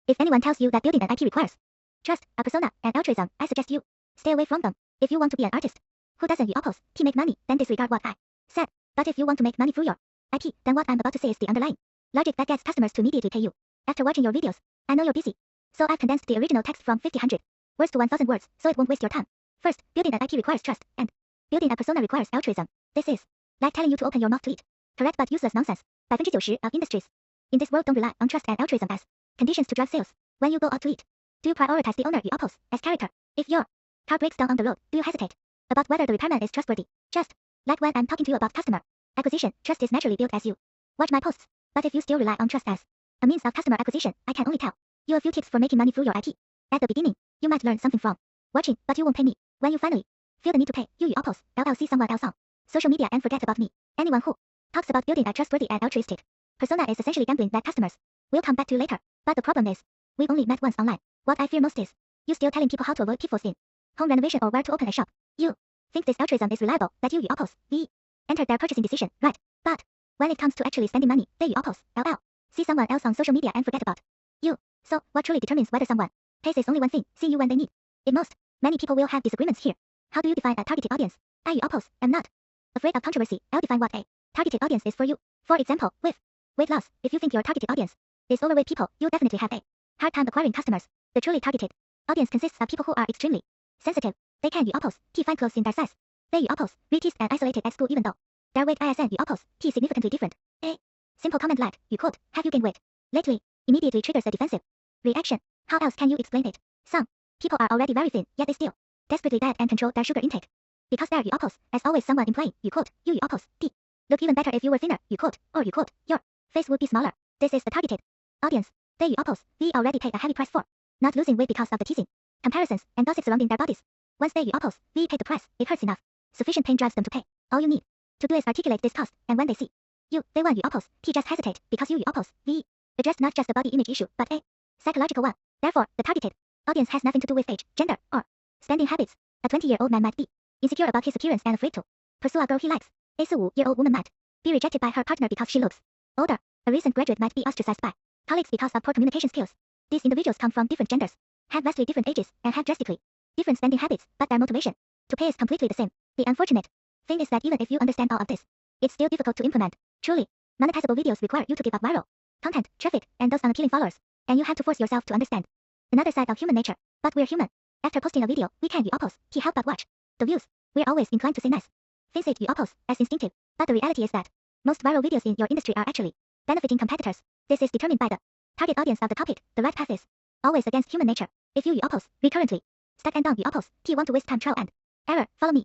If anyone tells you that building an IP requires trust, a persona, and altruism, I suggest you stay away from them. If you want to be an artist who doesn't oppose to make money, then disregard what I said. But if you want to make money through your IP, then what I'm about to say is the underlying logic that gets customers to immediately pay you. After watching your videos, I know you're busy, so I've condensed the original text from 50-100 words to 1,000 words, so it won't waste your time. First, building an IP requires trust, and building a persona requires altruism. This is like telling you to open your mouth to eat correct but useless nonsense. 90% of industries in this world don't rely on trust and altruism as conditions to drive sales. When you go out to eat, do you prioritize the owner you oppose as character? If your car breaks down on the road, do you hesitate about whether the repairman is trustworthy? Just like when I'm talking to you about customer acquisition, trust is naturally built as you watch my posts. But if you still rely on trust as a means of customer acquisition, I can only tell you a few tips for making money through your IP. At the beginning, you might learn something from watching, but you won't pay me. When you finally feel the need to pay, you oppose LLC someone else on social media and forget about me. Anyone who talks about building a trustworthy and altruistic persona is essentially gambling that customers will come back to later. But the problem is, we only met once online. What I fear most is you still telling people how to avoid pitfalls in home renovation or where to open a shop. You think this altruism is reliable, that you oppose we entered their purchasing decision, right? But when it comes to actually spending money, they oppose LL. See someone else on social media and forget about you. So what truly determines whether someone pays is only one thing: seeing you when they need it most. Many people will have disagreements here. How do you define a targeted audience? I oppose am not afraid of controversy. I'll define what a targeted audience is for you. For example, with weight loss, if you think your targeted audience is overweight people, you definitely have a hard time acquiring customers. The truly targeted audience consists of people who are extremely sensitive. They can oppose T find clothes in their size. They oppose re-teased and isolated at school even though their weight ISN oppose T significantly different. A simple comment like, you quote, have you gained weight lately, immediately triggers a defensive reaction. How else can you explain it? Some people are already very thin, yet they still desperately diet and control their sugar intake. Because they're oppose, as always someone implying, you quote, you oppose T. Look even better if you were thinner, you quote, or you quote, your face would be smaller. This is the targeted audience. They oppose, we already pay a heavy price for not losing weight because of the teasing, comparisons, and gossip surrounding their bodies. Once they oppose, we pay the price, it hurts enough. Sufficient pain drives them to pay. All you need to do is articulate this cost, and when they see you, they want oppose, T just hesitate, because you oppose, we address not just a body image issue, but a psychological one. Therefore, the targeted audience has nothing to do with age, gender, or spending habits. A 20-year-old man might be insecure about his appearance and afraid to pursue a girl he likes. A 45-year-old woman might be rejected by her partner because she looks older. A recent graduate might be ostracized by colleagues because of poor communication skills. These individuals come from different genders, have vastly different ages, and have drastically different spending habits, but their motivation to pay is completely the same. The unfortunate thing is that even if you understand all of this, it's still difficult to implement. Truly, monetizable videos require you to give up viral content, traffic, and those on appealing followers, and you have to force yourself to understand another side of human nature. But we're human. After posting a video, we can't oppose, he help but watch the views. We're always inclined to say nice things it oppose as instinctive, but the reality is that most viral videos in your industry are actually benefiting competitors. This is determined by the target audience of the topic. The right path is always against human nature. If you oppose recurrently, stack and down oppose, T want to waste time, trial and error. Follow me.